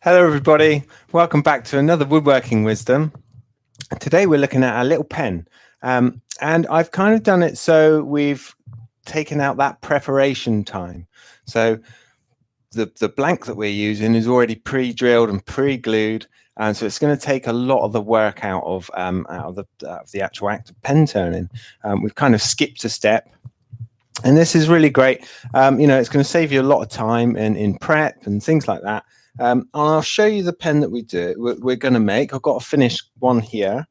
Hello everybody, welcome back to another Woodworking Wisdom. Today we're looking at our little pen, and I've kind of done it so we've taken out that preparation time. So the blank that we're using is already pre-drilled and pre-glued, and so it's going to take a lot of the work out of the actual act of pen turning. We've kind of skipped a step. And this is really great. You know, it's going to save you a lot of time in prep and things like that. And I'll show you the pen that we're going to make. I've got a finished one here.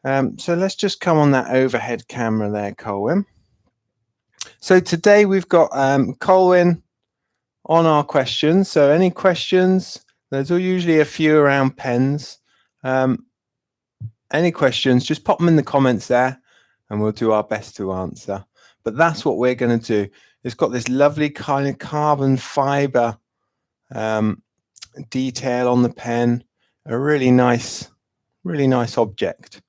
So let's just come on that overhead camera there, Colwyn. So today we've got Colwyn on our questions. So any questions? There's usually a few around pens. Any questions, just pop them in the comments there and we'll do our best to answer. But that's what we're going to do. It's got this lovely kind of carbon fiber detail on the pen, a really nice object.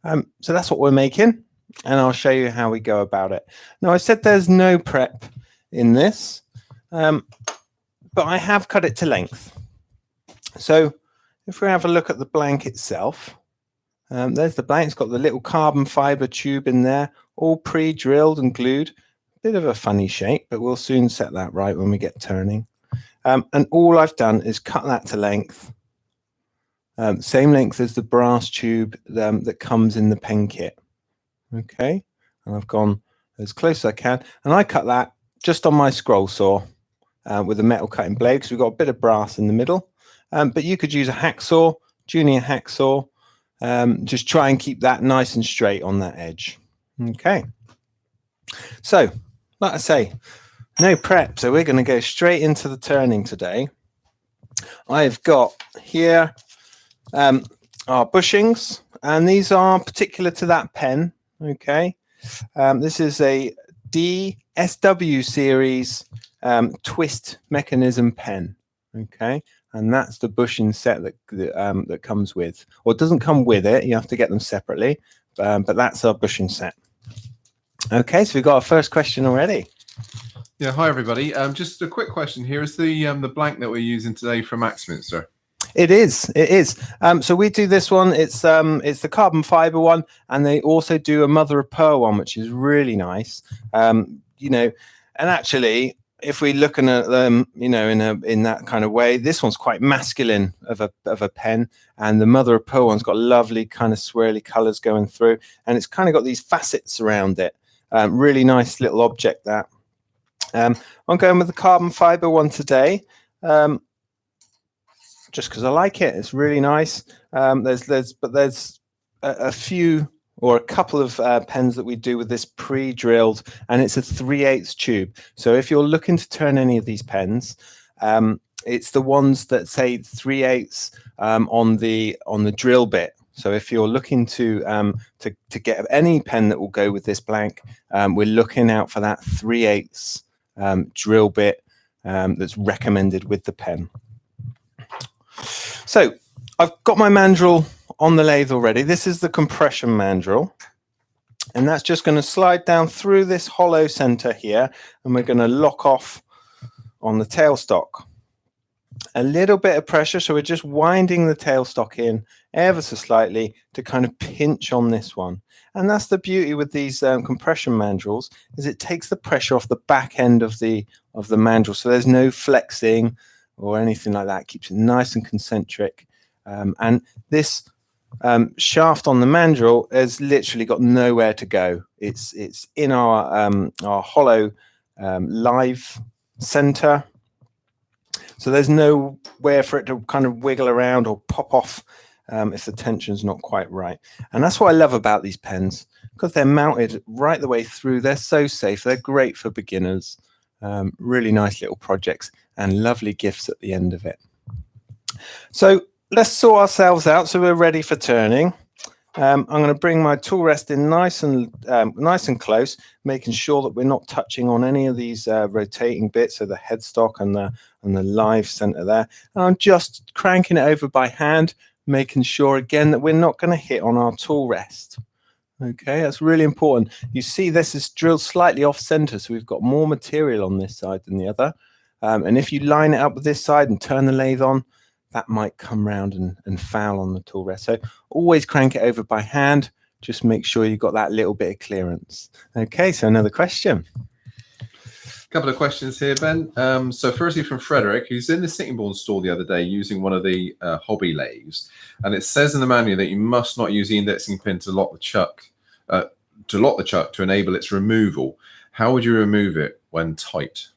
So that's what we're making, and I'll show you how we go about it. Now, I said there's no prep in this, but I have cut it to length. So if we have a look at the blank itself, there's the blank. It's got the little carbon fiber tube in there, all pre-drilled and glued. Bit of a funny shape, but we'll soon set that right when we get turning. And all I've done is cut that to length, same length as the brass tube that comes in the pen kit. Okay, and I've gone as close as I can, and I cut that just on my scroll saw with a metal cutting blade because we've got a bit of brass in the middle. But you could use a hacksaw, junior hacksaw. Just try and keep that nice and straight on that edge. Okay, so like I say, no prep, so we're going to go straight into the turning today. I've got here our bushings, and these are particular to that pen. Okay, this is a DSW series twist mechanism pen. Okay, and that's the bushing set that comes with, or it doesn't come with it. You have to get them separately, but that's our bushing set. Okay, so we've got our first question already. Yeah, hi everybody. Just a quick question here. Is the blank that we're using today from Axminster? It is. It is. So we do this one. It's the carbon fiber one, and they also do a mother of pearl one, which is really nice. You know, and actually, if we're looking at them, you know, in that kind of way, this one's quite masculine of a pen, and the mother of pearl one's got lovely kind of swirly colors going through, and it's kind of got these facets around it. Really nice little object that. I'm going with the carbon fiber one today, just because I like it. It's really nice. There's a few or a couple of pens that we do with this pre-drilled, and it's a 3/8 tube. So if you're looking to turn any of these pens, it's the ones that say 3/8 on the drill bit. So if you're looking to get any pen that will go with this blank, we're looking out for that 3/8 drill bit that's recommended with the pen. So I've got my mandrel on the lathe already. This is the compression mandrel, and that's just going to slide down through this hollow center here, and we're going to lock off on the tailstock. A little bit of pressure, so we're just winding the tailstock in ever so slightly to kind of pinch on this one. And that's the beauty with these compression mandrels, is it takes the pressure off the back end of the mandrel, so there's no flexing or anything like that. It keeps it nice and concentric. And this shaft on the mandrel has literally got nowhere to go. It's in our hollow live center. So there's nowhere for it to kind of wiggle around or pop off if the tension's not quite right. And that's what I love about these pens, because they're mounted right the way through. They're so safe. They're great for beginners. Really nice little projects and lovely gifts at the end of it. So let's sort ourselves out so we're ready for turning. I'm going to bring my tool rest in nice and close, making sure that we're not touching on any of these rotating bits, so the headstock and the live center there. And I'm just cranking it over by hand, making sure again that we're not going to hit on our tool rest. Okay, that's really important. You see this is drilled slightly off center, so we've got more material on this side than the other. And if you line it up with this side and turn the lathe on, that might come round and foul on the tool rest. So always crank it over by hand. Just make sure you've got that little bit of clearance. Okay, so another question. Couple of questions here, Ben. So firstly from Frederick, who's in the Sittingbourne store the other day using one of the hobby lathes, and it says in the manual that you must not use the indexing pin to lock the chuck to enable its removal. How would you remove it when tight?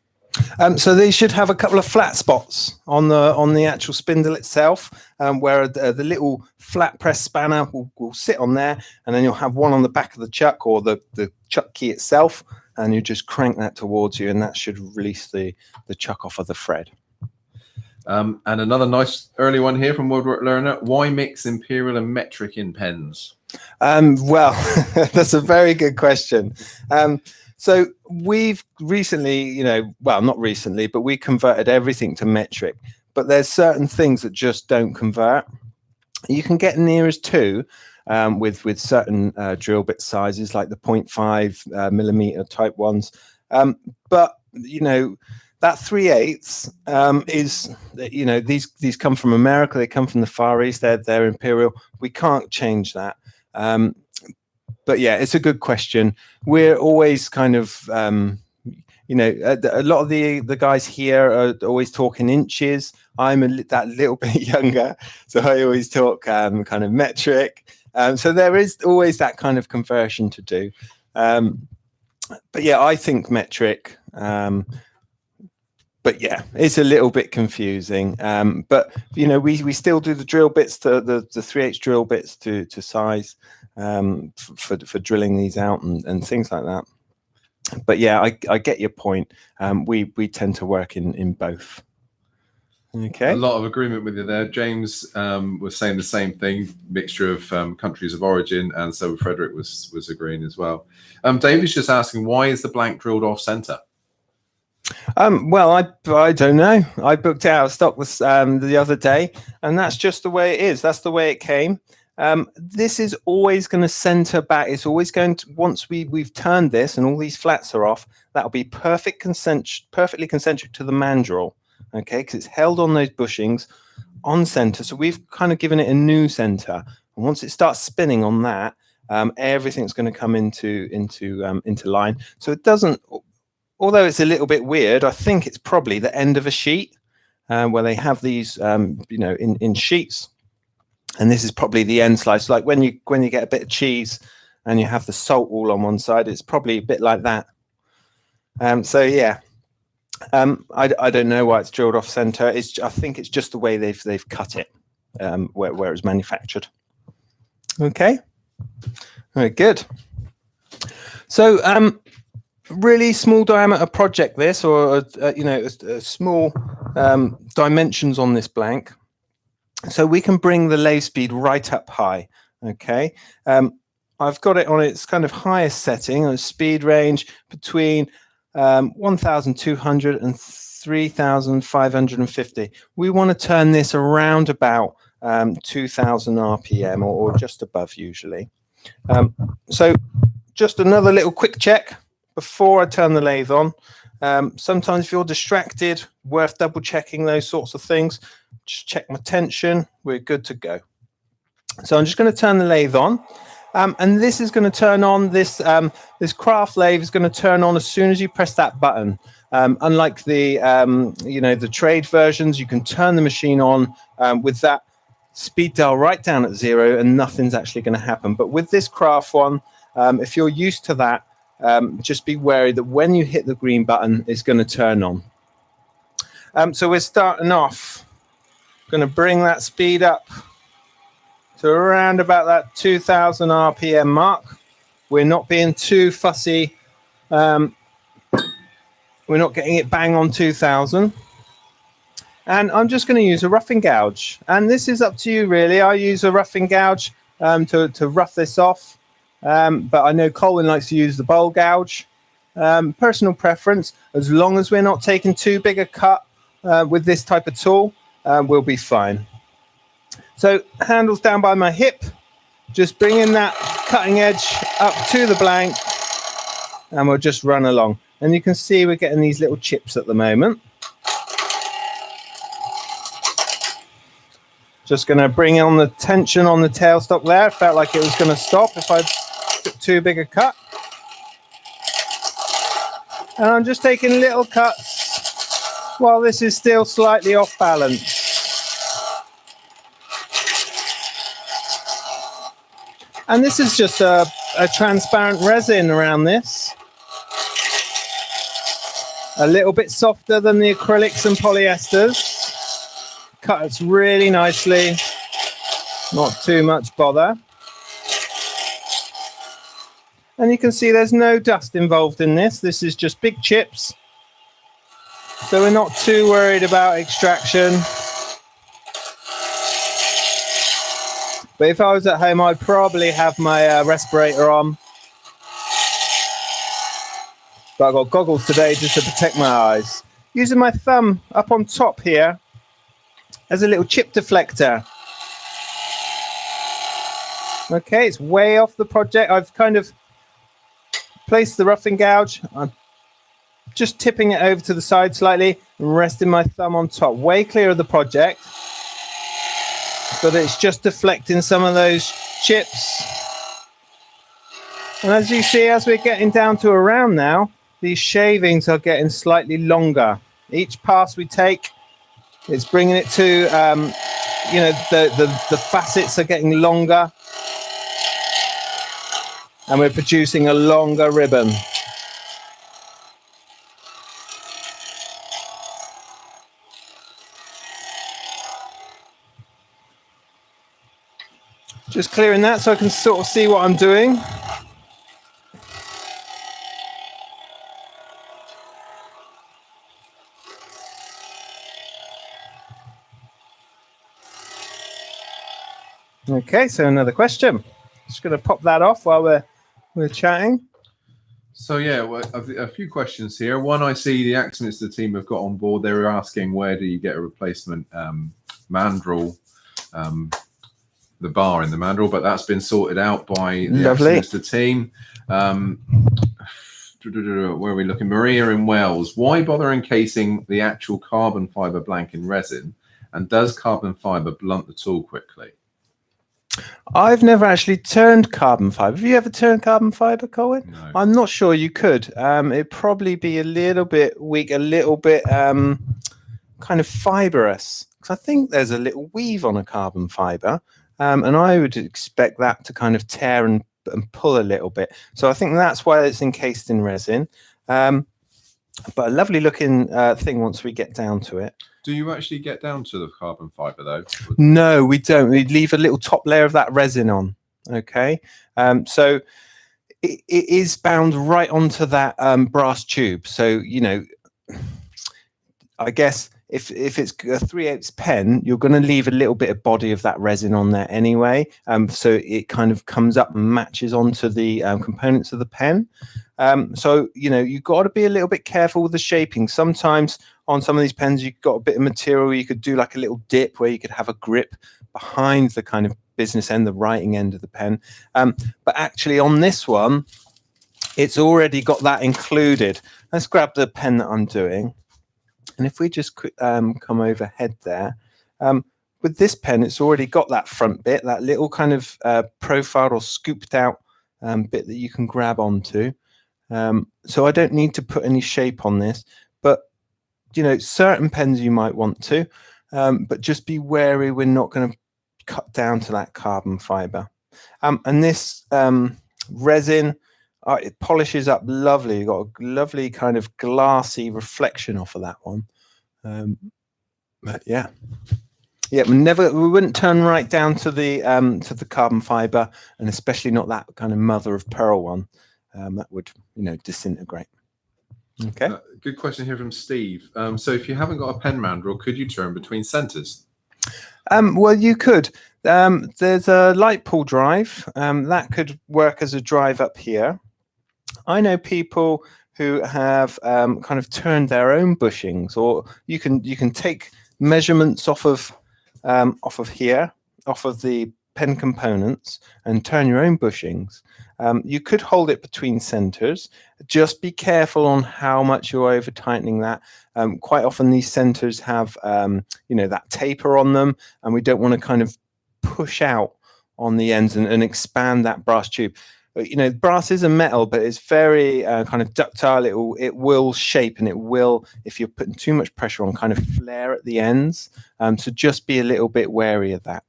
So they should have a couple of flat spots on the actual spindle itself, where the little flat press spanner will sit on there, and then you'll have one on the back of the chuck or the chuck key itself, and you just crank that towards you, and that should release the chuck off of the thread. And another nice early one here from Woodwork Learner. Why mix imperial and metric in pens? Well, that's a very good question. So we've recently, well, not recently, but we converted everything to metric. But there's certain things that just don't convert. You can get near as 2 with certain drill bit sizes, like the 0.5 millimeter type ones. But that 3/8 is, these come from America. They come from the Far East. They're imperial. We can't change that. But yeah, it's a good question. We're always kind of, a lot of the guys here are always talking inches. I'm that little bit younger, so I always talk kind of metric. So there is always that kind of conversion to do. But yeah, I think metric. But yeah, it's a little bit confusing. But we still do the drill bits, the 3/8 drill bits to size. For drilling these out and things like that. But yeah, I get your point. We tend to work in both. Okay. A lot of agreement with you there. James was saying the same thing, mixture of countries of origin, and so Frederick was agreeing as well. David's just asking, why is the blank drilled off center? Well, I don't know. I booked out of stock the other day, and that's just the way it is. That's the way it came. This is always going to center back. It's always going to, once we've turned this and all these flats are off, that'll be perfectly concentric to the mandrel, okay, because it's held on those bushings on center. So we've kind of given it a new center, and once it starts spinning on that, everything's going to come into line. So it doesn't, although it's a little bit weird, I think it's probably the end of a sheet where they have these in sheets. And this is probably the end slice, like when you get a bit of cheese and you have the salt all on one side. It's probably a bit like that. So yeah, I don't know why it's drilled off center. I think it's just the way they've cut it where it's manufactured. Okay, very good. So really small diameter project this, or a small dimensions on this blank. So we can bring the lathe speed right up high, okay? I've got it on its kind of highest setting, on a speed range between 1,200 and 3,550. We want to turn this around about 2,000 RPM or just above usually. So just another little quick check before I turn the lathe on. Sometimes if you're distracted, worth double checking those sorts of things. Just check my tension, we're good to go. So I'm just going to turn the lathe on, and this is going to turn on, this craft lathe is going to turn on as soon as you press that button. Unlike the the trade versions, you can turn the machine on with that speed dial right down at 0 and nothing's actually going to happen. But with this craft one, if you're used to that, just be wary that when you hit the green button, it's going to turn on. So we're starting off, going to bring that speed up to around about that 2,000 RPM mark. We're not being too fussy. We're not getting it bang on 2,000. And I'm just going to use a roughing gouge. And this is up to you, really. I use a roughing gouge to rough this off. But I know Colin likes to use the bowl gouge. Personal preference, as long as we're not taking too big a cut with this type of tool, we'll be fine. So handles down by my hip, just bringing that cutting edge up to the blank, and we'll just run along. And you can see we're getting these little chips at the moment. Just going to bring on the tension on the tailstock there. It felt like it was going to stop if I took too big a cut. And I'm just taking little cuts while this is still slightly off balance. And this is just a transparent resin around this. A little bit softer than the acrylics and polyesters. Cuts really nicely. Not too much bother. And you can see there's no dust involved in this. This is just big chips. So we're not too worried about extraction. But if I was at home, I'd probably have my respirator on. But I've got goggles today just to protect my eyes. Using my thumb up on top here as a little chip deflector. Okay, it's way off the project. I've kind of placed the roughing gouge. I'm just tipping it over to the side slightly and resting my thumb on top. Way clear of the project. But it's just deflecting some of those chips. And as you see, as we're getting down to around now, these shavings are getting slightly longer. Each pass we take, it's bringing it to, you know, the facets are getting longer. And we're producing a longer ribbon. Just clearing that so I can sort of see what I'm doing. Okay, so another question. Just going to pop that off while we're chatting. So yeah, well, a few questions here. One, I see the Axminster team have got on board. They were asking, where do you get a replacement mandrel, the bar in the mandrel? But that's been sorted out by the Axminster team. Where are we looking? Maria in Wales. Why bother encasing the actual carbon fiber blank in resin? And does carbon fiber blunt the tool quickly? I've never actually turned carbon fiber. Have you ever turned carbon fiber, Colin? No. I'm not sure you could. It'd probably be a little bit weak, a little bit kind of fibrous. Because I think there's a little weave on a carbon fiber. And I would expect that to kind of tear and pull a little bit. So I think that's why it's encased in resin. But a lovely looking thing once we get down to it. Do you actually get down to the carbon fiber though? No, we don't. We leave a little top layer of that resin on. Okay. So it is bound right onto that brass tube. So, you know, I guess if it's a 3/8 pen, you're going to leave a little bit of body of that resin on there anyway. So it kind of comes up and matches onto the components of the pen. So, you know, you've got to be a little bit careful with the shaping. Sometimes on some of these pens, you've got a bit of material. You could do like a little dip where you could have a grip behind the kind of business end, the writing end of the pen. But actually on this one, it's already got that included. Let's grab the pen that I'm doing. And if we just come overhead there, with this pen, it's already got that front bit, that little kind of profiled or scooped out bit that you can grab onto. So I don't need to put any shape on this, but you know, certain pens you might want to, but just be wary. We're not going to cut down to that carbon fiber. And this resin, it polishes up lovely. You've got a lovely kind of glassy reflection off of that one. But yeah, we wouldn't turn right down to the carbon fiber, and especially not that kind of mother of pearl one. That would, you know, disintegrate. Okay. Good question here from Steve. So if you haven't got a pen mandrel, could you turn between centers? Well, you could. There's a light pull drive that could work as a drive up here. I know people who have kind of turned their own bushings, or you can take measurements off of here, off of the pen components and turn your own bushings, you could hold it between centers. Just be careful on how much you're over tightening that. Quite often these centers have that taper on them, and we don't want to kind of push out on the ends and expand that brass tube. But, brass is a metal, but it's very kind of ductile. It will shape, and it will, if you're putting too much pressure on, kind of flare at the ends. So just be a little bit wary of that.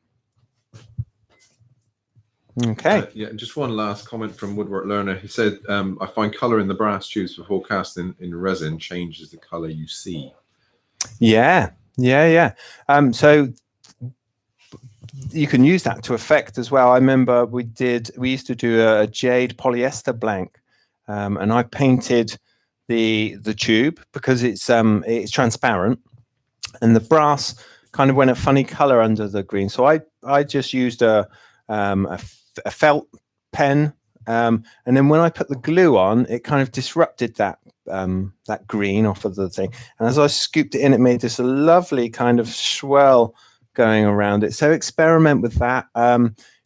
Okay. Yeah, just one last comment from Woodwork Learner. He said, I find color in the brass tubes before casting in resin changes the color you see. Yeah. So you can use that to effect as well. I remember we used to do a jade polyester blank, and I painted the tube because it's transparent, and the brass kind of went a funny color under the green. So I just used a felt pen, and then when I put the glue on, it kind of disrupted that green off of the thing. And as I scooped it in, it made this lovely kind of swell going around it. So experiment with that.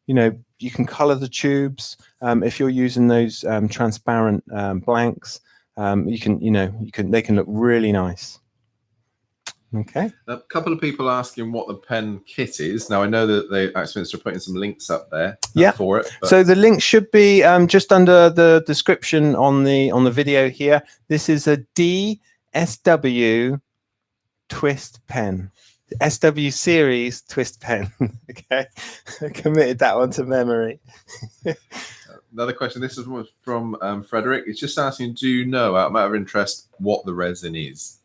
You can color the tubes if you're using those transparent blanks. They can look really nice. Okay. A couple of people asking what the pen kit is. Now I know that Axminster are putting some links up there for it. But... So the link should be just under the description on the video here. This is a DSW twist pen. SW series twist pen. Okay, I committed that one to memory. Another question. This is from Frederick. It's just asking, do you know, out of matter of interest, what the resin is?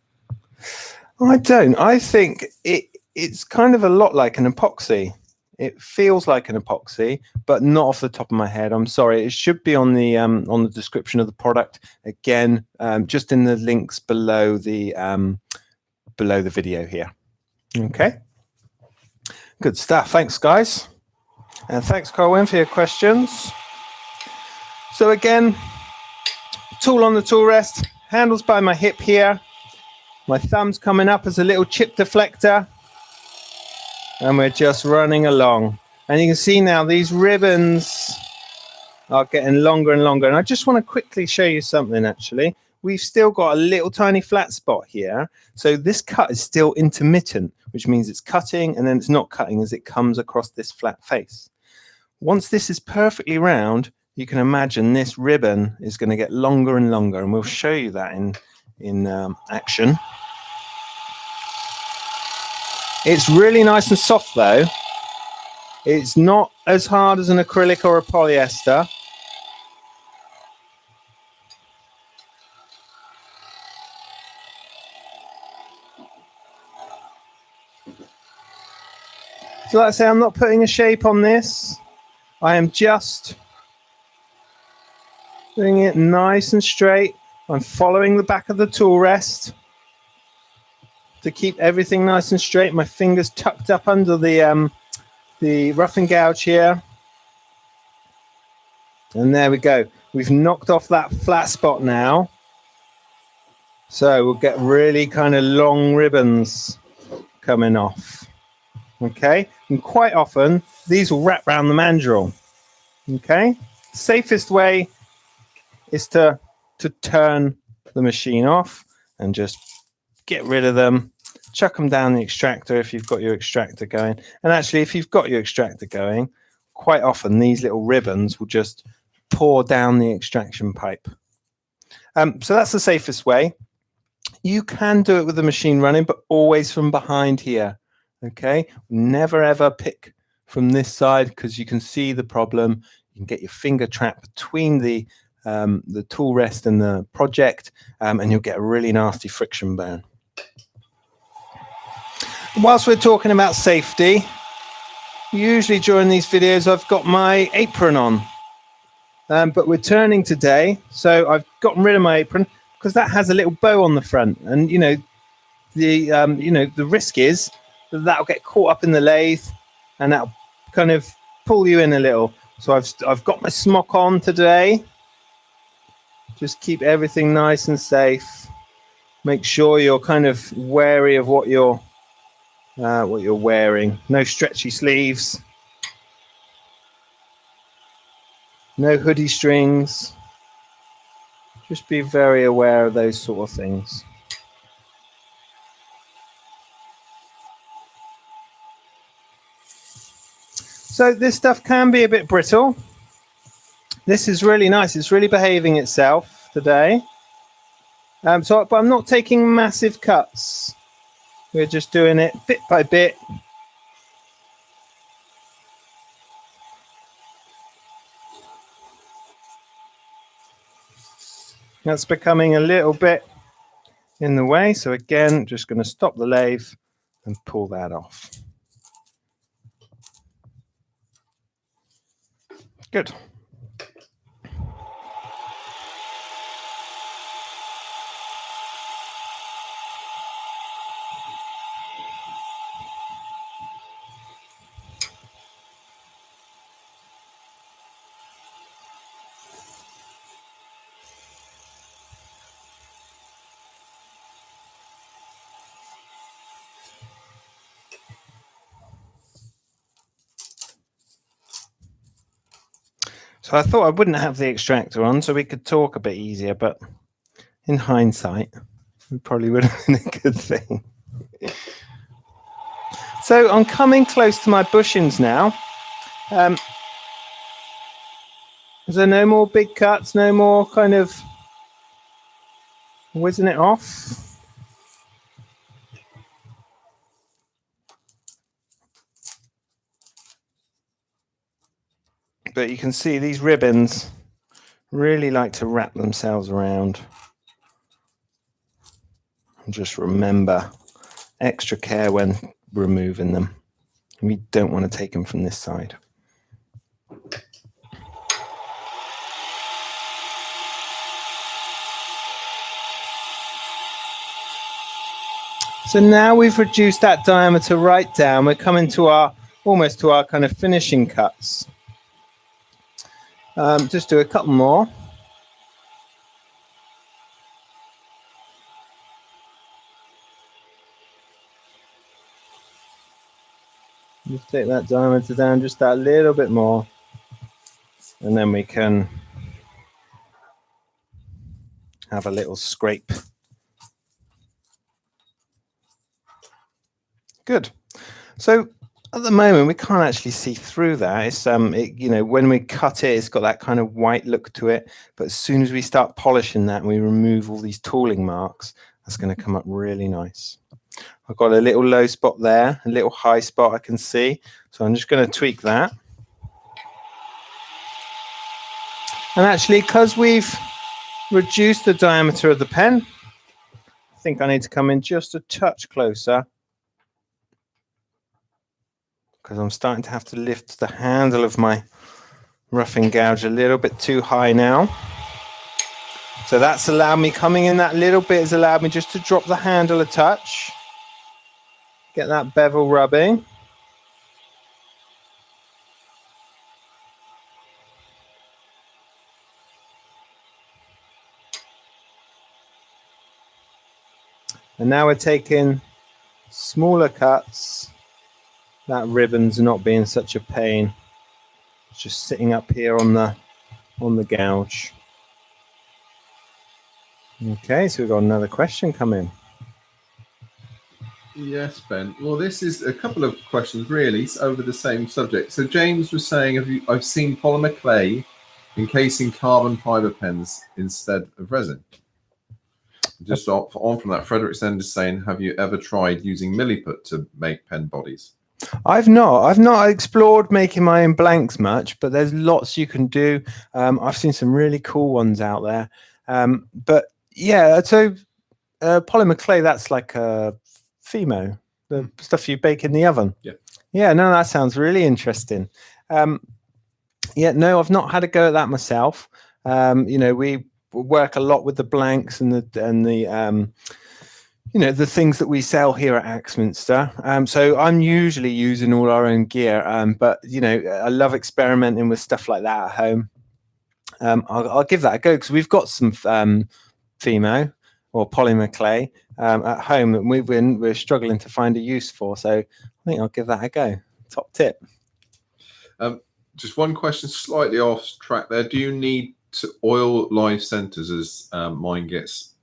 I don't. I think it's kind of a lot like an epoxy. It feels like an epoxy, but not off the top of my head. I'm sorry. It should be on the description of the product. Again, just in the links below the video here. Okay. Good stuff. Thanks, guys. And thanks, Colin, for your questions. So again, tool on the tool rest, handles by my hip here. My thumb's coming up as a little chip deflector. And we're just running along. And you can see now these ribbons are getting longer and longer. And I just want to quickly show you something, actually. We've still got a little tiny flat spot here. So this cut is still intermittent, which means it's cutting and then it's not cutting as it comes across this flat face. Once this is perfectly round, you can imagine this ribbon is going to get longer and longer. And we'll show you that in action. It's really nice and soft though. It's not as hard as an acrylic or a polyester. So like I say, I'm not putting a shape on this. I am just doing it nice and straight. I'm following the back of the tool rest to keep everything nice and straight. My fingers tucked up under the rough and gouge here. And there we go. We've knocked off that flat spot now. So we'll get really kind of long ribbons coming off. Okay, and quite often these will wrap around the mandrel. Okay, safest way is to turn the machine off and just get rid of them, chuck them down the extractor if you've got your extractor going. And actually, if you've got your extractor going, quite often these little ribbons will just pour down the extraction pipe. So that's the safest way. You can do it with the machine running, but always from behind here. Okay, never ever pick from this side because you can see the problem. You can get your finger trapped between the tool rest and the project, and you'll get a really nasty friction burn. Whilst we're talking about safety, usually during these videos I've got my apron on, but we're turning today, so I've gotten rid of my apron because that has a little bow on the front, and the risk is that'll get caught up in the lathe and that'll kind of pull you in a little. So I've got my smock on today. Just keep everything nice and safe. Make sure you're kind of wary of what you're wearing. No stretchy sleeves. No hoodie strings. Just be very aware of those sort of things. So this stuff can be a bit brittle. This is really nice. It's really behaving itself today. But I'm not taking massive cuts. We're just doing it bit by bit. That's becoming a little bit in the way. So again, just going to stop the lathe and pull that off. Good. So I thought I wouldn't have the extractor on so we could talk a bit easier, but in hindsight, it probably would have been a good thing. So I'm coming close to my bushings now. Is there no more big cuts, no more kind of whizzing it off? But you can see these ribbons really like to wrap themselves around. And just remember, extra care when removing them. We don't want to take them from this side. So now we've reduced that diameter right down. We're coming to our almost to our kind of finishing cuts. Just do a couple more. Just take that diameter down just that little bit more, and then we can have a little scrape. Good. So at the moment we can't actually see through that. It's you know, when we cut it, it's got that kind of white look to it. But as soon as we start polishing that and we remove all these tooling marks, that's going to come up really nice. I've got a little low spot there, a little high spot I can see. So I'm just going to tweak that. And actually, because we've reduced the diameter of the pen, I think I need to come in just a touch closer, because I'm starting to have to lift the handle of my roughing gouge a little bit too high now. So that's allowed me, coming in that little bit has allowed me just to drop the handle a touch, get that bevel rubbing. And now we're taking smaller cuts. That ribbon's not being such a pain. It's just sitting up here on the gouge. Okay, so we've got another question come in. Yes, Ben. Well, this is a couple of questions really over the same subject. So James was saying, I've seen polymer clay encasing carbon fiber pens instead of resin. Just on from that, Frederick's then is saying, have you ever tried using milliput to make pen bodies? I've not explored making my own blanks much, but there's lots you can do. I've seen some really cool ones out there. But yeah, so polymer clay, that's like a Fimo, the stuff you bake in the oven. Yeah, no, that sounds really interesting. Yeah, no, I've not had a go at that myself. You know, we work a lot with the blanks and the you know, the things that we sell here at Axminster. So I'm usually using all our own gear, but you know, I love experimenting with stuff like that at home. I'll give that a go, because we've got some Fimo or polymer clay at home that we're struggling to find a use for. So I think I'll give that a go. Top tip. Just one question, slightly off track there. Do you need to oil live centers as mine gets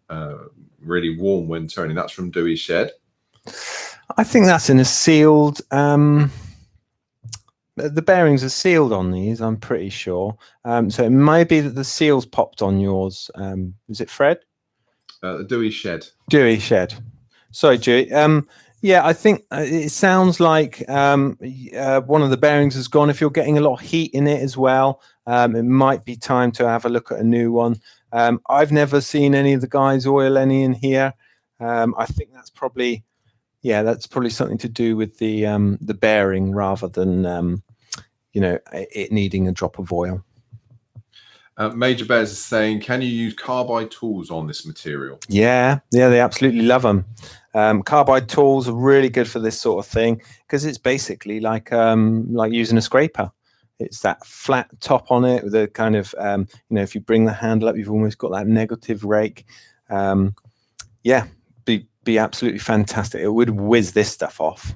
really warm when turning? That's from Dewey Shed. I think that's in a sealed. The bearings are sealed on these, I'm pretty sure. So it might be that the seal's popped on yours. Is it Fred? Dewey Shed. Dewey Shed. Sorry, Dewey. Yeah, I think it sounds like one of the bearings has gone. If you're getting a lot of heat in it as well, it might be time to have a look at a new one. I've never seen any of the guys oil any in here. I think that's probably, yeah, that's probably something to do with the bearing rather than you know, it needing a drop of oil. Major Bears is saying, can you use carbide tools on this material? Yeah, they absolutely love them. Carbide tools are really good for this sort of thing because it's basically like using a scraper. It's that flat top on it with a kind of, you know, if you bring the handle up, you've almost got that negative rake. Yeah, be absolutely fantastic. It would whiz this stuff off.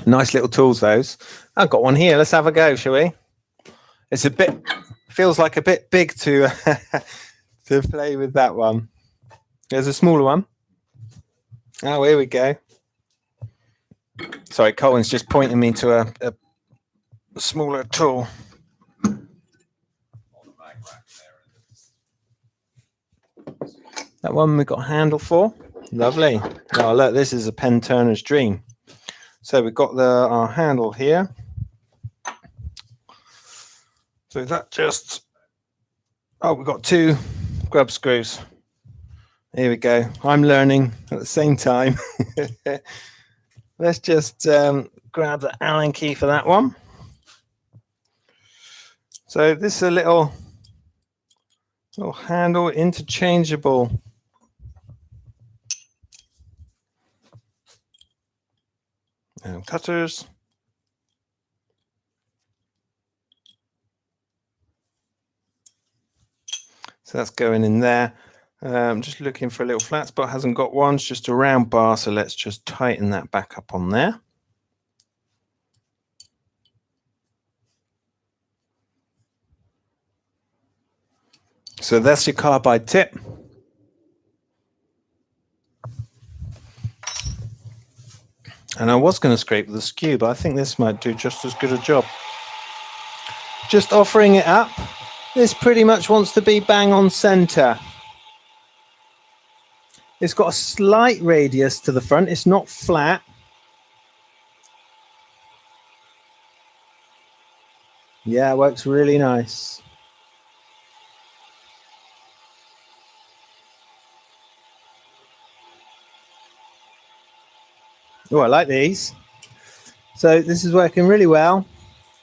Nice little tools, those. I've got one here. Let's have a go, shall we? It's a bit, feels like a bit big to to play with that one. There's a smaller one. Oh, here we go. Sorry, Colin's just pointing me to a smaller tool. That one we got a handle for. Lovely. Oh, look, this is a pen turner's dream. So we've got our handle here. So that just, oh, we've got 2 grub screws. Here we go. I'm learning at the same time. Let's just grab the Allen key for that one. So this is a little handle, interchangeable. And cutters. So that's going in there. Just looking for a little flat spot, hasn't got one, it's just a round bar, so let's just tighten that back up on there. So that's your carbide tip. And I was going to scrape with a skew, but I think this might do just as good a job. Just offering it up. This pretty much wants to be bang on center. It's got a slight radius to the front. It's not flat. Yeah, it works really nice. Oh, I like these. So this is working really well.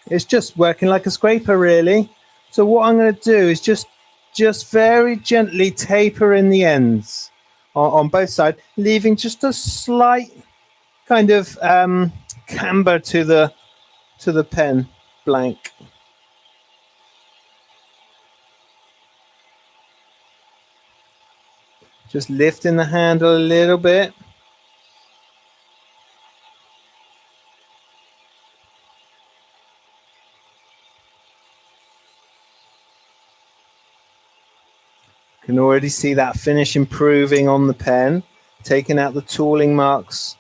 It's just working like a scraper, really. So what I'm going to do is just very gently taper in the ends on both sides, leaving just a slight kind of camber to the pen blank. Just lifting the handle a little bit. Can already see that finish improving on the pen, taking out the tooling marks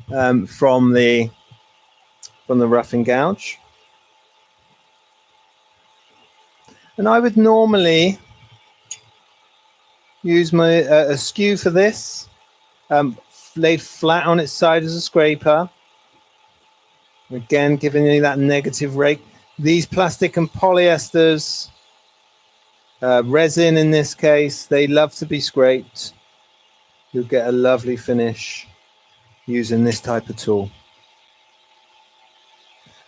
from the rough and gouge. And I would normally use my a skew for this, laid flat on its side as a scraper. Again, giving you that negative rake. These plastic and polyesters, resin in this case, they love to be scraped. You'll get a lovely finish using this type of tool.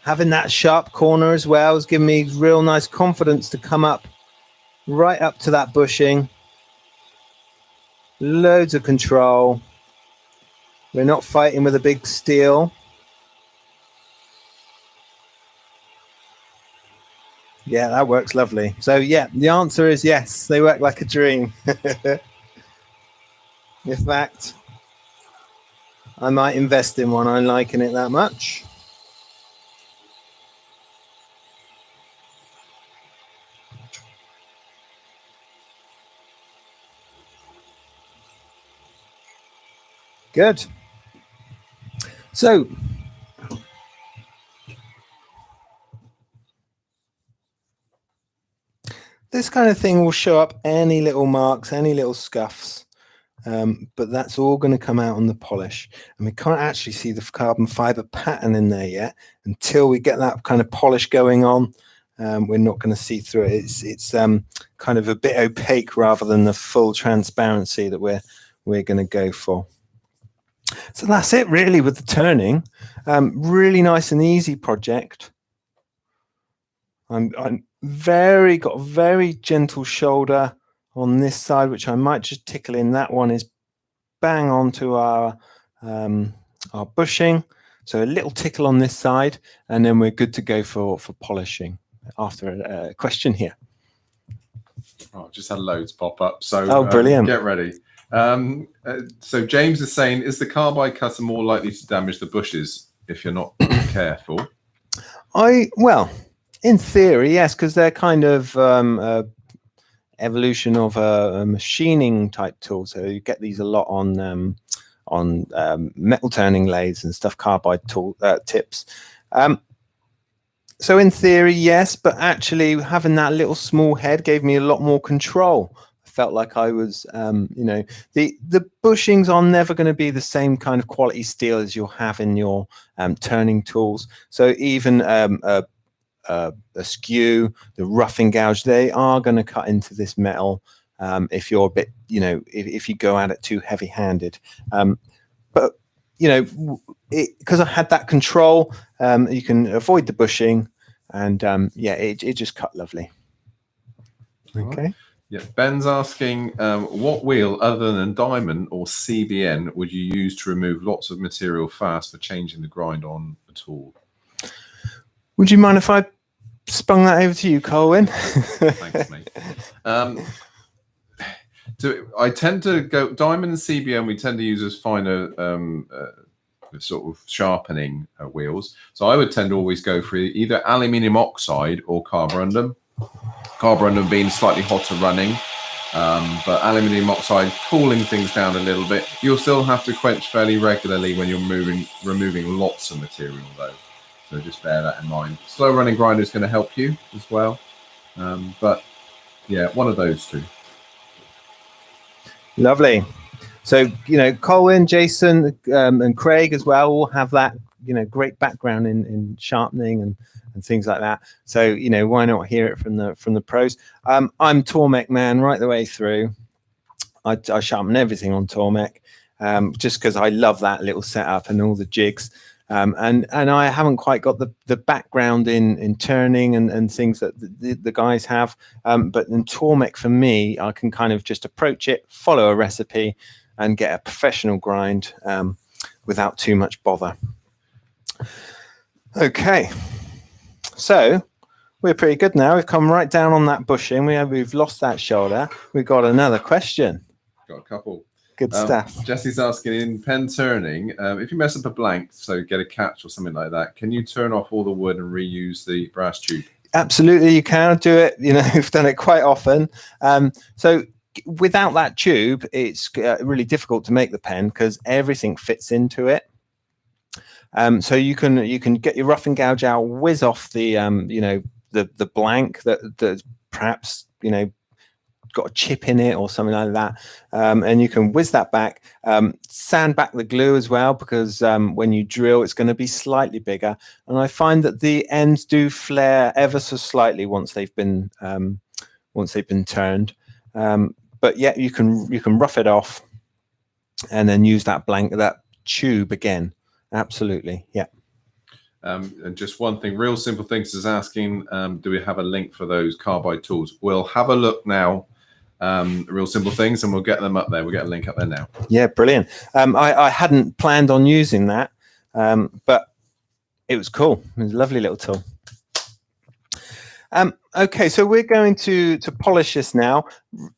Having that sharp corner as well has given me real nice confidence to come up right up to that bushing. Loads of control. We're not fighting with a big steel. Yeah, that works lovely. So yeah, the answer is yes, they work like a dream. In fact, I might invest in one. I'm liking it that much. Good. So this kind of thing will show up any little marks, any little scuffs, but that's all going to come out on the polish. And we can't actually see the carbon fiber pattern in there yet. Until we get that kind of polish going on, we're not going to see through it. It's kind of a bit opaque rather than the full transparency that we're going to go for. So that's it really with the turning. Really nice and easy project. I'm got a very gentle shoulder on this side, which I might just tickle in. That one is bang onto our bushing. So a little tickle on this side, and then we're good to go for polishing after a question here. Oh, I've just had loads pop up. So oh, brilliant. Get ready. So James is saying, is the carbide cutter more likely to damage the bushes if you're not careful? Well, in theory, yes, because they're kind of evolution of a machining type tool. So you get these a lot on metal turning lathes and stuff, carbide tool tips. So in theory, yes, but actually having that little small head gave me a lot more control. I felt like I was, you know, the bushings are never going to be the same kind of quality steel as you'll have in your turning tools. So even a skew, the roughing gouge, they are going to cut into this metal if you're a bit, you know, if you go at it too heavy-handed. But you know, because I had that control, you can avoid the bushing, and yeah, it just cut lovely. Okay. Yeah, Ben's asking, what wheel other than diamond or CBN would you use to remove lots of material fast for changing the grind on a tool? Would you mind if I spun that over to you, Colin? Thanks, mate. So I tend to go diamond and CBN. We tend to use as finer sort of sharpening wheels. So I would tend to always go for either aluminium oxide or carborundum. Carborundum being slightly hotter running, but aluminium oxide cooling things down a little bit. You'll still have to quench fairly regularly when you're removing lots of material though. So just bear that in mind. Slow running grinder is going to help you as well. But yeah, one of those two. Lovely. So, you know, Colin, Jason, and Craig as well all have that, you know, great background in sharpening and things like that. So, you know, why not hear it from the pros? I'm Tormek man right the way through. I sharpen everything on Tormek just because I love that little setup and all the jigs. And I haven't quite got the background in turning and things that the guys have. But in Tormek, for me, I can kind of just approach it, follow a recipe, and get a professional grind without too much bother. Okay, so we're pretty good now. We've come right down on that bushing. We've lost that shoulder. We've got another question. Got a couple. Good stuff. Jesse's asking, in pen turning, if you mess up a blank, so get a catch or something like that, can you turn off all the wood and reuse the brass tube? Absolutely, you can do it. You know, we've done it quite often. So without that tube, it's really difficult to make the pen because everything fits into it. So you can get your rough and gouge out, whiz off the you know, the blank that perhaps, you know, got a chip in it or something like that, and you can whiz that back, sand back the glue as well, because when you drill it's going to be slightly bigger, and I find that the ends do flare ever so slightly once they've been turned, but yeah, you can rough it off and then use that tube again. Absolutely, yeah. And just one thing, Real Simple Things is asking, do we have a link for those carbide tools? We'll have a look now, Real Simple Things, and we'll get them up there. We'll get a link up there now. Yeah, brilliant. I hadn't planned on using that, but it was cool. It was a lovely little tool. Okay, so we're going to polish this now.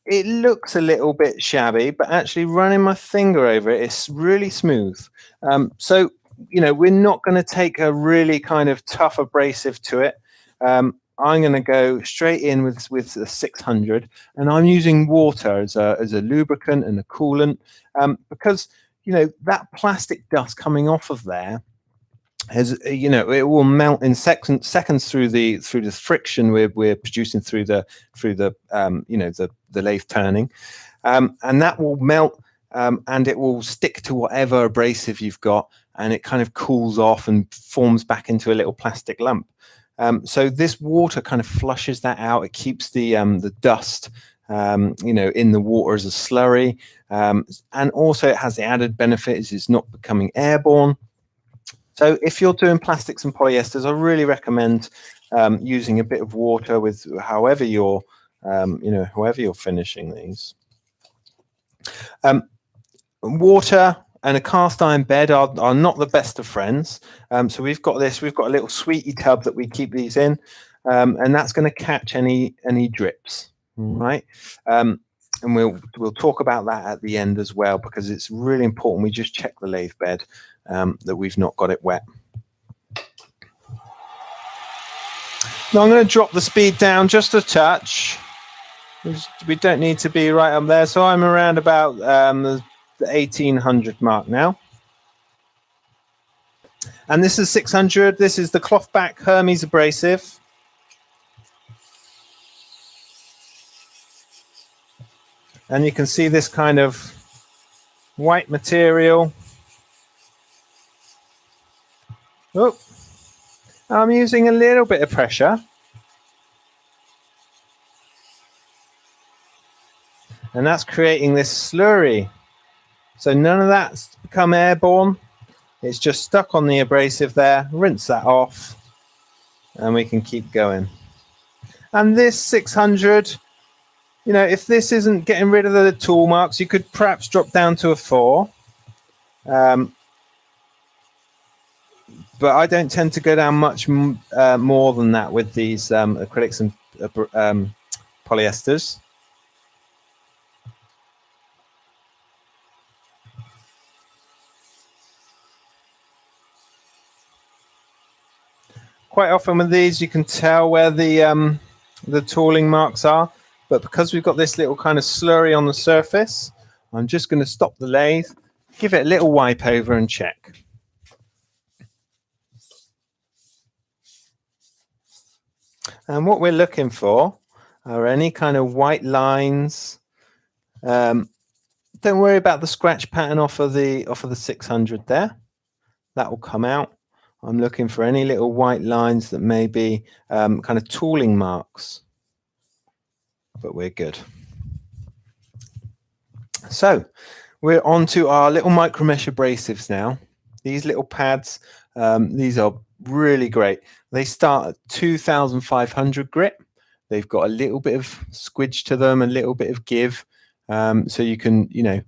It looks a little bit shabby, but actually running my finger over it, it's really smooth. So, you know, we're not going to take a really kind of tough abrasive to it. I'm going to go straight in with a 600, and I'm using water as a lubricant and a coolant, because, you know, that plastic dust coming off of there has, you know, it will melt in seconds through the friction we're producing through the you know, the lathe turning, and that will melt, and it will stick to whatever abrasive you've got, and it kind of cools off and forms back into a little plastic lump. So this water kind of flushes that out. It keeps the dust, you know, in the water as a slurry, and also it has the added benefit is it's not becoming airborne. So if you're doing plastics and polyesters, I really recommend using a bit of water with however you're, you know, however you're finishing these. Water and a cast iron bed are not the best of friends. So we've got a little sweetie tub that we keep these in, and that's going to catch any drips, right? And we'll talk about that at the end as well, because it's really important we just check the lathe bed, that we've not got it wet. Now I'm going to drop the speed down just a touch. We don't need to be right up there, so I'm around about the 1800 mark now. And this is 600. This is the cloth back Hermes abrasive. And you can see this kind of white material. Oh, I'm using a little bit of pressure. And that's creating this slurry. So none of that's become airborne. It's just stuck on the abrasive there. Rinse that off, and we can keep going. And this 600, you know, if this isn't getting rid of the tool marks, you could perhaps drop down to a 4. But I don't tend to go down much more than that with these acrylics and polyesters. Quite often with these, you can tell where the tooling marks are, but because we've got this little kind of slurry on the surface, I'm just going to stop the lathe, give it a little wipe over and check. And what we're looking for are any kind of white lines. Don't worry about the scratch pattern off of the 600 there. That will come out. I'm looking for any little white lines that may be kind of tooling marks, but we're good. So we're on to our little micro mesh abrasives now. These little pads, these are really great. They start at 2,500 grit. They've got a little bit of squidge to them, a little bit of give, so you can, you know,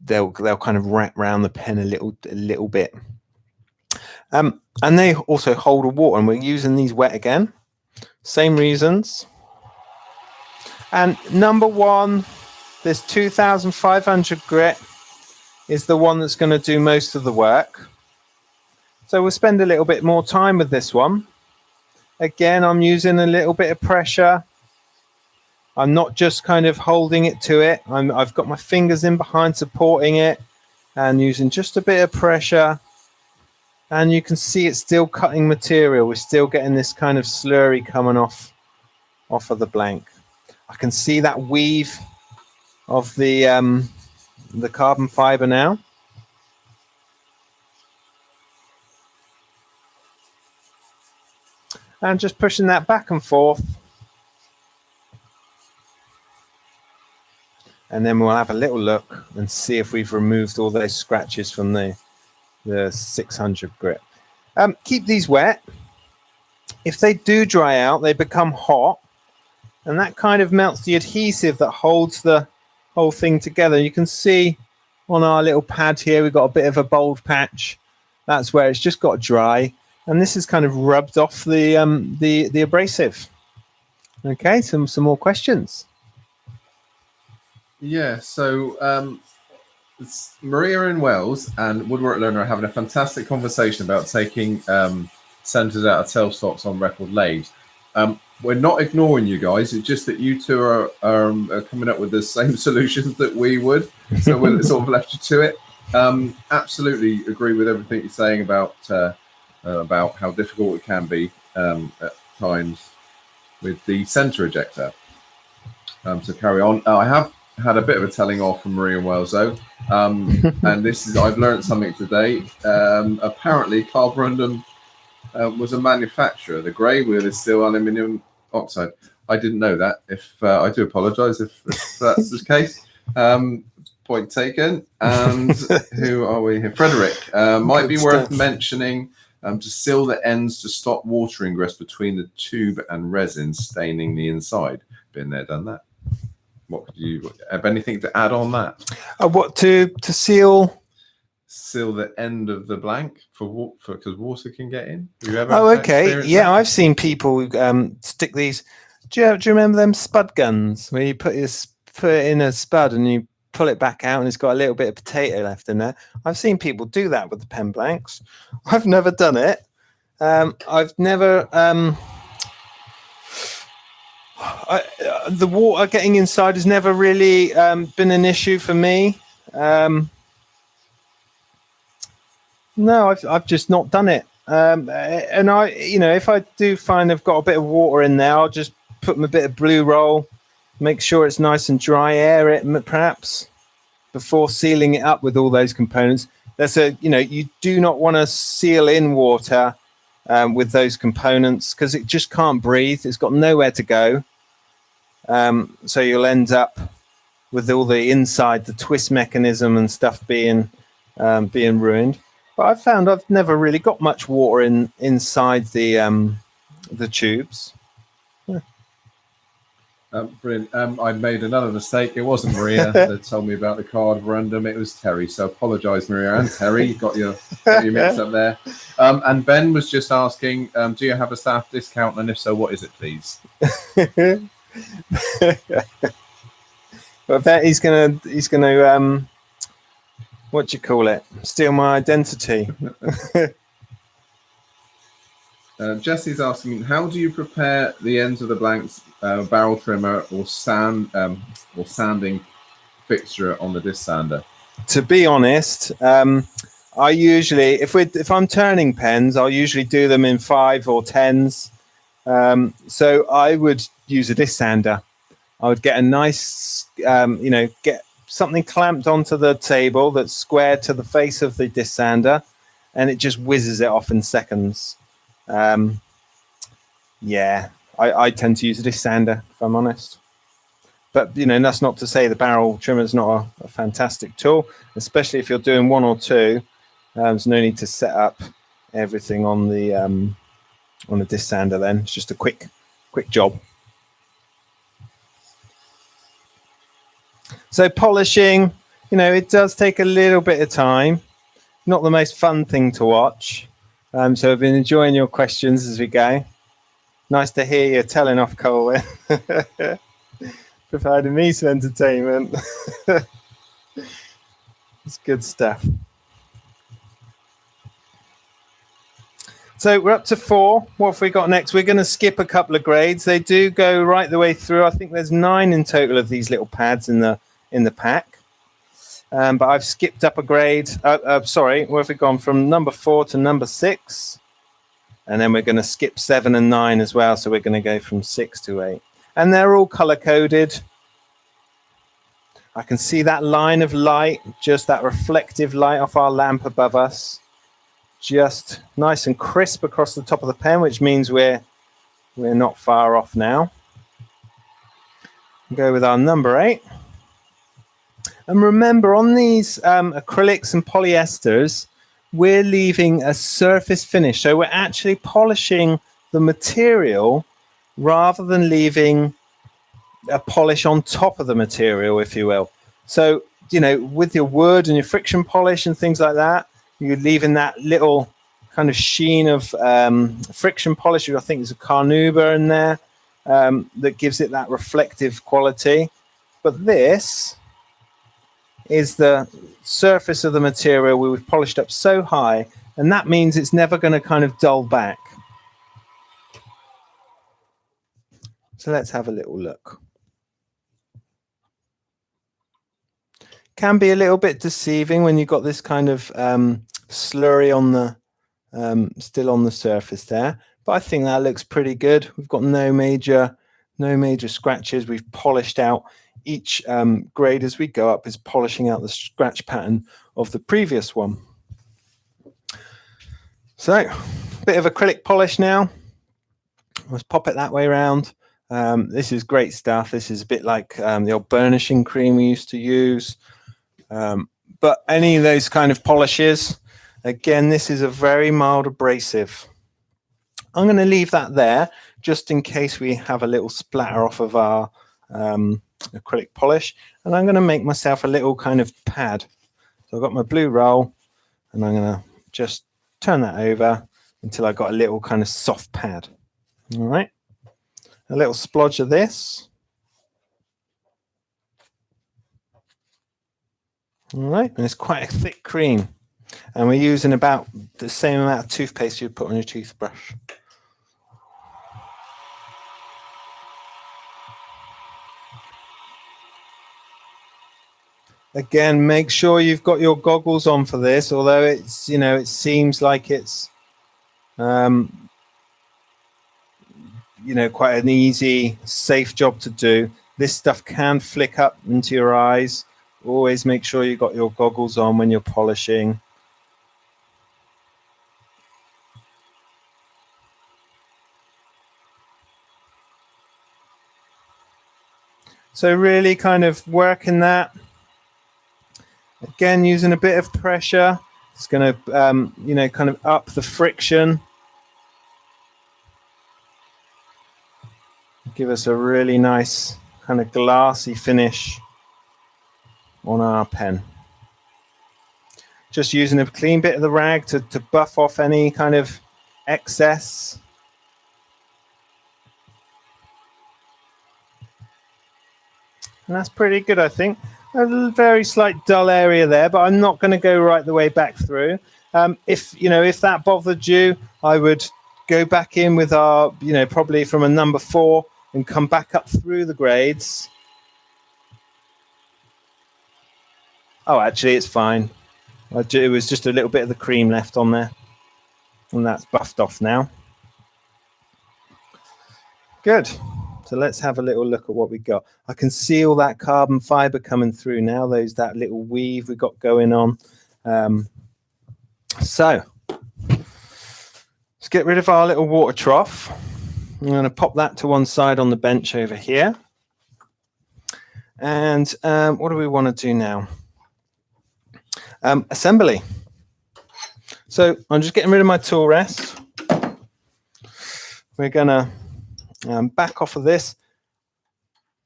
they'll kind of wrap around the pen a little bit, and they also hold a water. And we're using these wet again, same reasons. And number one, this 2,500 grit is the one that's going to do most of the work. So we'll spend a little bit more time with this one. Again, I'm using a little bit of pressure. I'm not just kind of holding it to it. I've got my fingers in behind supporting it and using just a bit of pressure. And you can see it's still cutting material. We're still getting this kind of slurry coming off of the blank. I can see that weave of the carbon fiber now. And just pushing that back and forth. And then we'll have a little look and see if we've removed all those scratches from the 600 grit. Keep these wet. If they do dry out, they become hot, and that kind of melts the adhesive that holds the whole thing together. You can see on our little pad here, we've got a bit of a bold patch. That's where it's just got dry, and this is kind of rubbed off the abrasive. Okay, some more questions. Yeah, so Maria in Wales and Woodwork Learner are having a fantastic conversation about taking centers out of tailstocks on record lathes. we're not ignoring you guys. It's just that you two are coming up with the same solutions that we would. So we'll sort of left you to it. Absolutely agree with everything you're saying about how difficult it can be at times with the center ejector. So carry on. I have had a bit of a telling off from Marie and Wales though, and this is, I've learned something today. Apparently carborundum was a manufacturer. The grey wheel is still aluminium oxide. I didn't know that. If I do apologise if that's the case. Point taken. And who are we here? Frederick. Might be worth mentioning to seal the ends to stop water ingress between the tube and resin, staining the inside. Been there, done that. What could you have anything to add on that? What to seal? Seal the end of the blank for because water can get in. Have you ever okay. Yeah, that? I've seen people stick these. Do you remember them spud guns where you put it in a spud and you pull it back out and it's got a little bit of potato left in there? I've seen people do that with the pen blanks. I've never done it. I've never. The water getting inside has never really been an issue for me. No, I've just not done it. And if I do find I've got a bit of water in there, I'll just put a bit of blue roll, make sure it's nice and dry, air it perhaps before sealing it up with all those components. You do not want to seal in water with those components because it just can't breathe. It's got nowhere to go. So you'll end up with all the inside, the twist mechanism and stuff being ruined. But I've found I've never really got much water inside the tubes. Yeah. Brilliant. I made another mistake. It wasn't Maria that told me about the carborundum. It was Terry. So apologise, Maria and Terry. You got your mix up there. And Ben was just asking, do you have a staff discount? And if so, what is it, please? I bet he's gonna what do you call it? Steal my identity. Jesse's asking, how do you prepare the ends of the blanks, barrel trimmer or sanding fixture on the disc sander? To be honest, I usually, if I'm turning pens, I'll usually do them in 5 or 10s. So I would use a disc sander. I would get a nice, get something clamped onto the table that's square to the face of the disc sander, and it just whizzes it off in seconds. Yeah, I tend to use a disc sander if I'm honest. But that's not to say the barrel trimmer is not a fantastic tool, especially if you're doing 1 or 2. There's no need to set up everything on the disc sander. Then it's just a quick job. So polishing, it does take a little bit of time. Not the most fun thing to watch. So I've been enjoying your questions as we go. Nice to hear you telling off Colin. Providing me some entertainment. It's good stuff. So we're up to 4. What have we got next? We're going to skip a couple of grades. They do go right the way through. I think there's 9 in total of these little pads in the pack. But I've skipped up a grade. Sorry, where have we gone? From number 4 to number 6. And then we're going to skip 7 and 9 as well. So we're going to go from 6 to 8. And they're all color-coded. I can see that line of light, just that reflective light off our lamp above us. Just nice and crisp across the top of the pen, which means we're not far off now. Go with our number 8. And remember, on these acrylics and polyesters, we're leaving a surface finish. So we're actually polishing the material rather than leaving a polish on top of the material, if you will. So, with your wood and your friction polish and things like that, you're leaving that little kind of sheen of friction polish. I think there's a carnauba in there that gives it that reflective quality. But this is the surface of the material we've polished up so high, and that means it's never going to kind of dull back. So let's have a little look. Can be a little bit deceiving when you've got this kind of slurry on the still on the surface there, but I think that looks pretty good. We've got no major scratches. We've polished out each grade as we go up, is polishing out the scratch pattern of the previous one. So a bit of acrylic polish now. Let's pop it that way around. This is great stuff. This is a bit like the old burnishing cream we used to use. But any of those kind of polishes, again, this is a very mild abrasive. I'm going to leave that there just in case we have a little splatter off of our acrylic polish. And I'm going to make myself a little kind of pad. So I've got my blue roll and I'm going to just turn that over until I got a little kind of soft pad. All right. A little splodge of this. All right. And it's quite a thick cream. And we're using about the same amount of toothpaste you'd put on your toothbrush. Again, make sure you've got your goggles on for this, although it's, you know, it seems like it's, you know, quite an easy, safe job to do. This stuff can flick up into your eyes. Always make sure you've got your goggles on when you're polishing. So really kind of working that. Again, using a bit of pressure. It's going to, you know, kind of up the friction. Give us a really nice kind of glassy finish on our pen. Just using a clean bit of the rag to buff off any kind of excess. And that's pretty good, I think. A very slight dull area there, but I'm not going to go right the way back through. If that bothered you, I would go back in with our, you know, probably from a number 4 and come back up through the grades. Oh, actually, it's fine. It was just a little bit of the cream left on there, and that's buffed off now. Good. So let's have a little look at what we got. I can see all that carbon fiber coming through now. That little weave we got going on. So let's get rid of our little water trough. I'm going to pop that to one side on the bench over here. And what do we want to do now? Assembly. So I'm just getting rid of my tool rest. We're going to back off of this.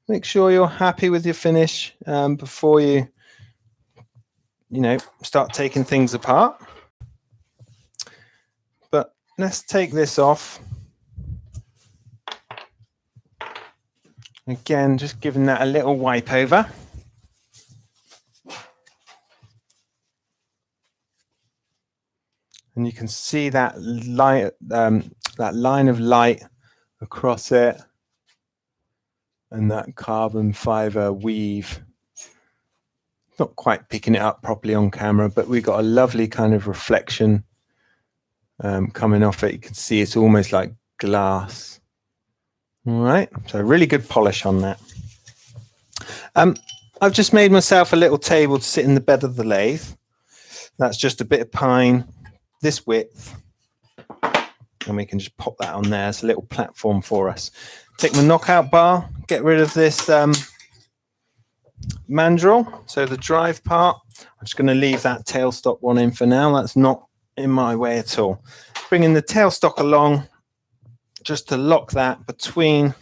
Make sure you're happy with your finish before you start taking things apart. But let's take this off. Again, just giving that a little wipe over. And you can see that line of light across it and that carbon fiber weave. Not quite picking it up properly on camera, but we've got a lovely kind of reflection coming off it. You can see it's almost like glass. All right, so really good polish on that. I've just made myself a little table to sit in the bed of the lathe. That's just a bit of pine, this width, and we can just pop that on there as a little platform for us. Take my knockout bar, get rid of this mandrel, so the drive part. I'm just going to leave that tailstock one in for now. That's not in my way at all. Bringing the tailstock along just to lock that between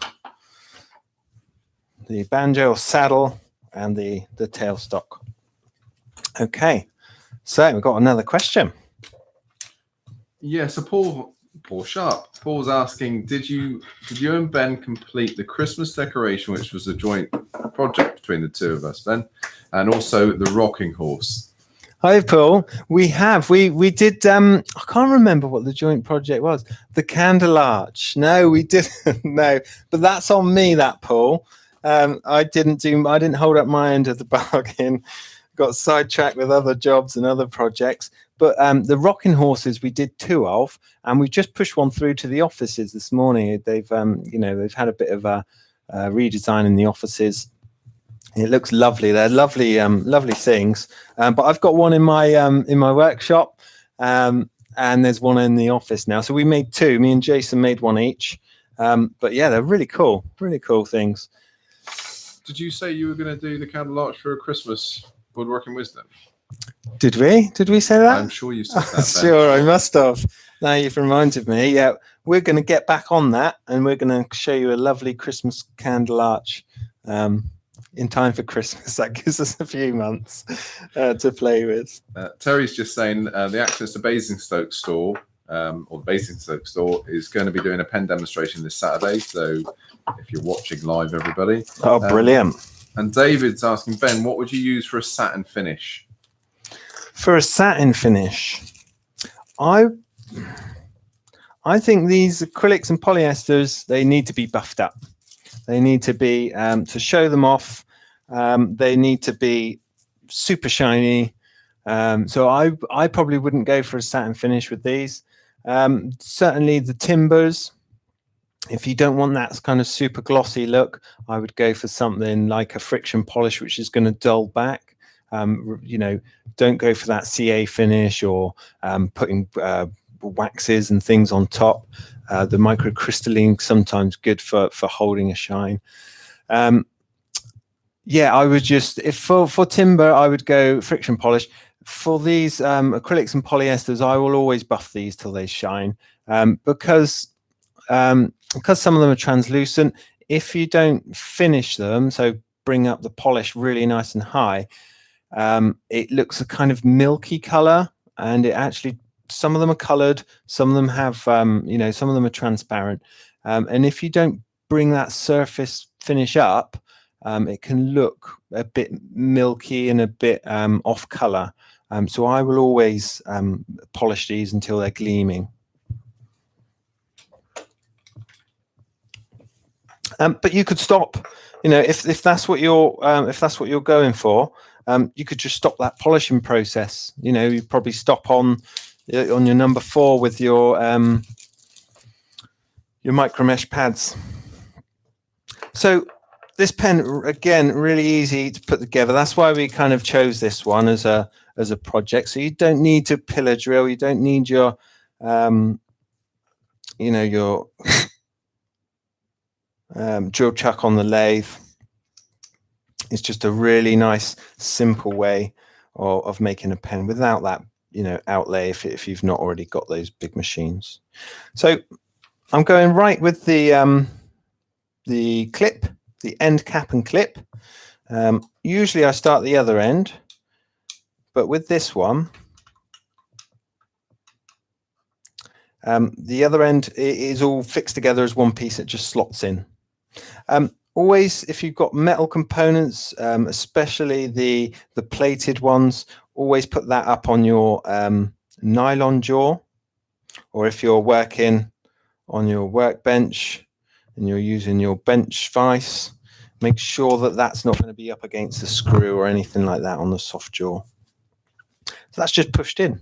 the banjo or saddle and the tailstock. Okay, so we've got another question. Yeah, so Paul Sharp. Paul's asking, did you and Ben complete the Christmas decoration, which was a joint project between the two of us, Ben, and also the rocking horse? Hi, Paul. We did. I can't remember what the joint project was. The candle arch. No, we didn't. No, but that's on me. That, Paul. I didn't hold up my end of the bargain. Got sidetracked with other jobs and other projects. But the rocking horses we did 2 of, and we just pushed one through to the offices this morning. They've they've had a bit of a redesign in the offices. It looks lovely. They're lovely, lovely things. But I've got one in my workshop, and there's one in the office now. So we made 2. Me and Jason made one each. But yeah, they're really cool things. Did you say you were going to do the candle arch for a Christmas woodworking wisdom? Did we say that? I'm sure you said that. Sure, I must have. Now you've reminded me. Yeah, we're going to get back on that, and we're going to show you a lovely Christmas candle arch in time for Christmas. That gives us a few months to play with. Terry's just saying the Axminster Basingstoke store, or the Basingstoke store, is going to be doing a pen demonstration this Saturday. So if you're watching live, everybody. Oh, brilliant. And David's asking, Ben, what would you use for a satin finish? For a satin finish, I think these acrylics and polyesters, they need to be buffed up. They need to be, to show them off, they need to be super shiny. So I probably wouldn't go for a satin finish with these. Certainly the timbers, if you don't want that kind of super glossy look, I would go for something like a friction polish, which is going to dull back. Don't go for that CA finish or putting waxes and things on top. The microcrystalline sometimes good for holding a shine. Yeah, I would just, if for timber, I would go friction polish. For these acrylics and polyesters, I will always buff these till they shine, because some of them are translucent. If you don't finish them, so bring up the polish really nice and high, it looks a kind of milky color, and it actually, some of them are colored, some of them have, some of them are transparent. And if you don't bring that surface finish up, it can look a bit milky and a bit off color. So I will always polish these until they're gleaming. But you could stop, if that's what you're going for, you could just stop that polishing process. You probably stop on your number 4 with your micro mesh pads. So this pen, again, really easy to put together. That's why we kind of chose this one as a project. So you don't need to pillar drill. You don't need your your drill chuck on the lathe. It's just a really nice, simple way of making a pen without that, outlay if you've not already got those big machines. So I'm going right with the clip, the end cap and clip. Usually I start the other end, but with this one, the other end is all fixed together as one piece. It just slots in. Always, if you've got metal components, especially the plated ones, always put that up on your nylon jaw, or if you're working on your workbench and you're using your bench vise, make sure that that's not going to be up against the screw or anything like that on the soft jaw. So that's just pushed in,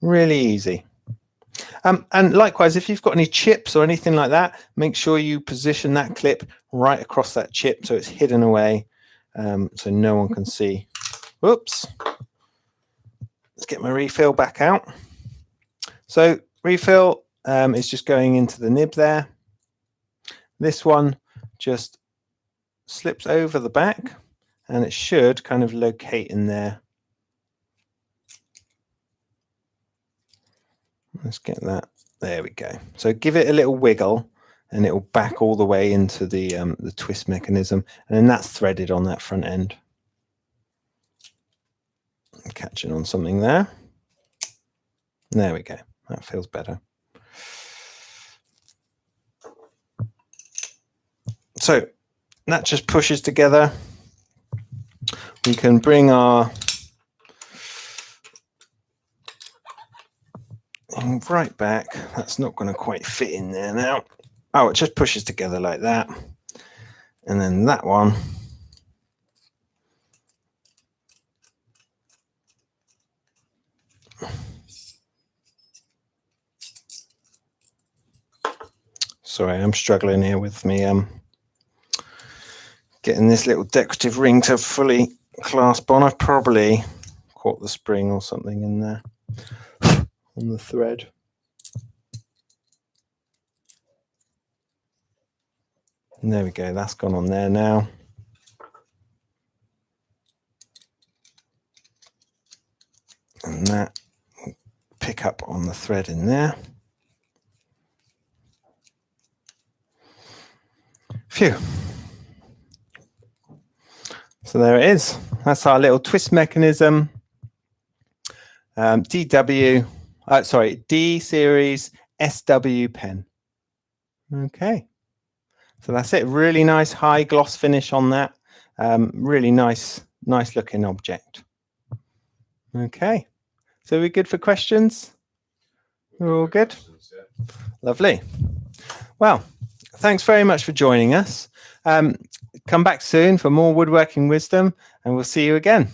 really easy. And likewise, if you've got any chips or anything like that, make sure you position that clip right across that chip so it's hidden away, so no one can see. Whoops. Let's get my refill back out. So refill is just going into the nib there. This one just slips over the back, and it should kind of locate in there. Let's get that. There we go. So give it a little wiggle, and it will back all the way into the twist mechanism, and then that's threaded on that front end. I'm catching on something there. There we go. That feels better. So that just pushes together. We can bring our And right back. That's not going to quite fit in there now. Oh, it just pushes together like that. And then that one. Sorry, I'm struggling here with me getting this little decorative ring to fully clasp on. I've probably caught the spring or something in there on the thread. And there we go, that's gone on there now. And that will pick up on the thread in there. Phew. So there it is. That's our little twist mechanism. D series SW pen. Okay. So that's it. Really nice high gloss finish on that. Really nice looking object. Okay. So we're good for questions? We're all good? Lovely. Well, thanks very much for joining us. Come back soon for more woodworking wisdom, and we'll see you again.